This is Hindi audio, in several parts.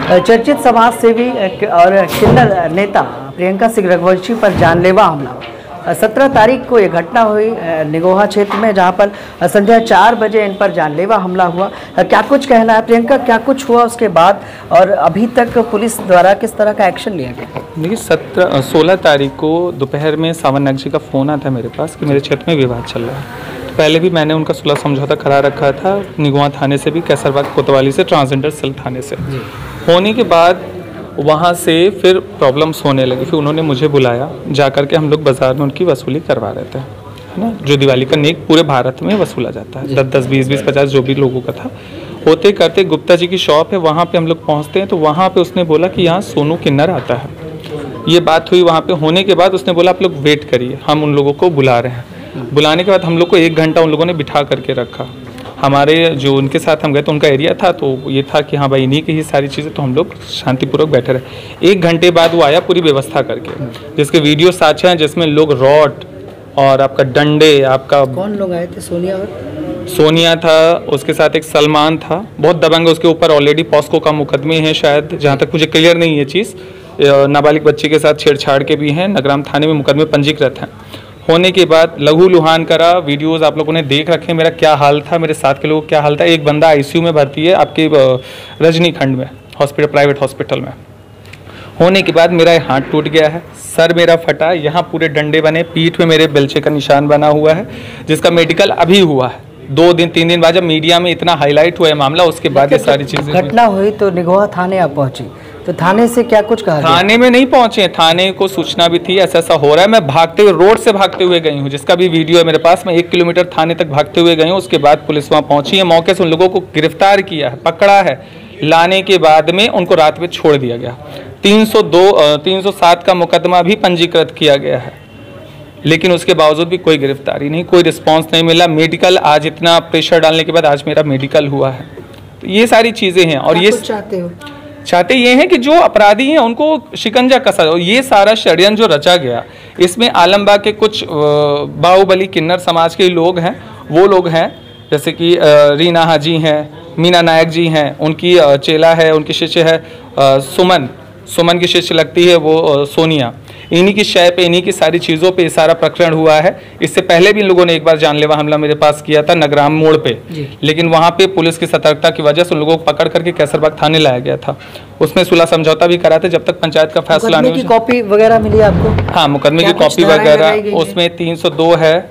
चर्चित समाज सेवी और किन्नर नेता प्रियंका सिंह रघुवंशी पर जानलेवा हमला 17 तारीख को ये घटना हुई निगोहा क्षेत्र में, जहां पर संध्या 4 बजे इन पर जानलेवा हमला हुआ। क्या कुछ कहना है प्रियंका, क्या कुछ हुआ उसके बाद और अभी तक पुलिस द्वारा किस तरह का एक्शन लिया गया? देखिए 16 तारीख को दोपहर में सावन नाग जी का फ़ोन आता है मेरे पास कि मेरे क्षेत्र में विवाद चल रहा है। तो पहले भी मैंने उनका सुलह समझौता करा रखा था, निगोहा थाने से भी, कैसरबाग कोतवाली से, ट्रांसजेंडर सेल थाने से। होने के बाद वहाँ से फिर प्रॉब्लम्स होने लगी। फिर उन्होंने मुझे बुलाया, जा कर के हम लोग बाज़ार में उनकी वसूली करवा रहे थे, है ना, जो दिवाली का नेक पूरे भारत में वसूला जाता है, 10-10, 20-20, 50 जो भी लोगों का था। होते करते गुप्ता जी की शॉप है, वहाँ पे हम लोग पहुँचते हैं तो वहाँ पे उसने बोला कि यहाँ सोनू किन्नर आता है। ये बात हुई वहाँ पे। होने के बाद उसने बोला आप लोग वेट करिए, हम उन लोगों को बुला रहे हैं। बुलाने के बाद हम लोग को 1 घंटा उन लोगों ने बिठा करके रखा। हमारे जो उनके साथ हम गए तो उनका एरिया था, तो ये था कि हाँ भाई इन्हीं की ही सारी चीज़ें, तो हम लोग शांतिपूर्वक बैठे रहे। 1 घंटे बाद वो आया पूरी व्यवस्था करके, जिसके वीडियो साझा हैं, जिसमें लोग रॉड और आपका डंडे, आपका कौन लोग आए थे? सोनिया था, उसके साथ एक सलमान था, बहुत दबंग। उसके ऊपर ऑलरेडी पॉस्को का मुकदमे हैं शायद, जहाँ तक मुझे क्लियर नहीं है चीज़। नाबालिग बच्ची के साथ छेड़छाड़ के भी हैं, नगराम थाने में मुकदमे पंजीकृत हैं। होने के बाद लहू लुहान करा। वीडियोस आप लोगों ने देख रखे हैं, मेरा क्या हाल था, मेरे साथ के लोगों का क्या हाल था। एक बंदा आईसीयू में भर्ती है आपके रजनी खंड में, हॉस्पिटल, प्राइवेट हॉस्पिटल में। होने के बाद मेरा हाथ टूट गया है, सर मेरा फटा, यहाँ पूरे डंडे बने, पीठ में मेरे बेलचे का निशान बना हुआ है, जिसका मेडिकल अभी हुआ है। 2 दिन 3 दिन बाद जब मीडिया में इतना हाईलाइट हुआ है मामला, उसके बाद ये सारी चीज़ें घटना हुई तो निगोहा थाने आप पहुंची, तो थाने से क्या कुछ कहा? थाने में नहीं पहुंचे, थाने को सूचना भी थी ऐसा ऐसा हो रहा है। मैं भागते हुए, रोड से भागते हुए गई हूँ, जिसका भी वीडियो है मेरे पास। मैं 1 किलोमीटर थाने तक भागते हुए गई हूँ। उसके बाद पुलिस वहाँ पहुंची है, मौके से उन लोगों को गिरफ्तार किया है, पकड़ा है। लाने के बाद में उनको रात में छोड़ दिया गया। 307 का मुकदमा भी पंजीकृत किया गया है, लेकिन उसके बावजूद भी कोई गिरफ्तारी नहीं, कोई रिस्पॉन्स नहीं मिला। मेडिकल आज इतना प्रेशर डालने के बाद आज मेरा मेडिकल हुआ है। तो ये सारी चीज़ें हैं। और ये चाहते ये हैं कि जो अपराधी हैं उनको शिकंजा कसा जाए। और ये सारा षड्यंत्र जो रचा गया, इसमें आलमबाग के कुछ बाहुबली किन्नर समाज के लोग हैं, वो लोग हैं जैसे कि रीना हाजी हैं, मीना नायक जी हैं, उनकी चेला है, उनकी शिष्य है सुमन की शिष्य लगती है वो सोनिया। इन्हीं की शय पे, इन्हीं की सारी चीज़ों पे सारा प्रकरण हुआ है। इससे पहले भी इन लोगों ने एक बार जानलेवा हमला मेरे पास किया था नगराम मोड़ पे, लेकिन वहाँ पे पुलिस की सतर्कता की वजह से उन लोगों को पकड़ करके कैसरबाग थाने लाया गया था। उसमें सुलह समझौता भी करा था जब तक पंचायत का फैसला नहीं। कॉपी वगैरह मिली आपको? हाँ, मुकदमे की कॉपी वगैरह, उसमें 302 है,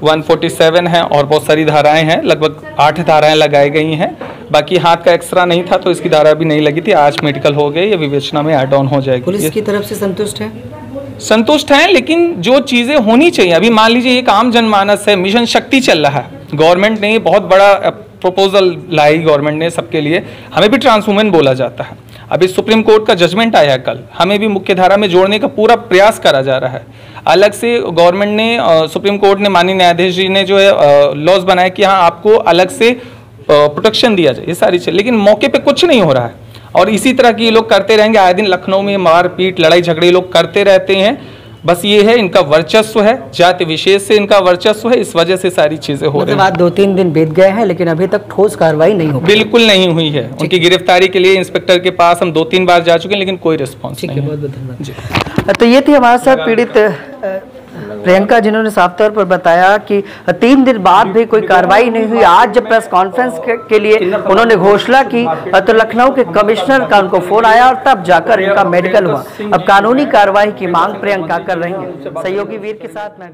147 है और बहुत सारी धाराएं हैं, लगभग 8 धाराएं लगाई गई हैं। बाकी हाथ का एक्सरा नहीं था तो इसकी धारा भी नहीं लगी थी। आज मेडिकल हो गई, ये विवेचना में ऐड ऑन हो जाएगी। पुलिस की तरफ से संतुष्ट हैं, लेकिन जो चीज़ें होनी चाहिए, अभी मान लीजिए एक आम जनमानस है, मिशन शक्ति चल रहा है, गवर्नमेंट ने बहुत बड़ा प्रपोजल लाई, गवर्नमेंट ने सबके लिए। हमें भी ट्रांस वुमेन बोला जाता है। अभी सुप्रीम कोर्ट का जजमेंट आया है कल, हमें भी मुख्य धारा में जोड़ने का पूरा प्रयास करा जा रहा है। अलग से गवर्नमेंट ने, सुप्रीम कोर्ट ने, माननीय न्यायाधीश जी ने जो है लॉज बनाया कि हाँ आपको अलग से प्रोटेक्शन दिया जाए, ये सारी चीज़, लेकिन मौके पे कुछ नहीं हो रहा है। और इसी तरह की ये लोग करते रहेंगे। आए दिन लखनऊ में मारपीट, लड़ाई झगड़े लोग करते रहते हैं। बस ये है, इनका वर्चस्व है, जाति विशेष से इनका वर्चस्व है, इस वजह से सारी चीजें हो रही हैं। आज 2-3 दिन बीत गए हैं, लेकिन अभी तक ठोस कार्रवाई नहीं हो, बिल्कुल नहीं हुई है। उनकी गिरफ्तारी के लिए इंस्पेक्टर के पास हम 2-3 बार जा चुके हैं, लेकिन कोई रिस्पॉन्स नहीं है। बहुत बहुत धन्यवाद। तो ये थी हमारे साथ पीड़ित प्रियंका, जिन्होंने साफ तौर पर बताया कि 3 दिन बाद भी कोई कार्रवाई नहीं हुई। आज जब प्रेस कॉन्फ्रेंस के लिए उन्होंने घोषणा की तो लखनऊ के कमिश्नर का उनको फोन आया और तब जाकर इनका मेडिकल हुआ। अब कानूनी कार्रवाई की मांग प्रियंका कर रही है। सहयोगी वीर के साथ मैं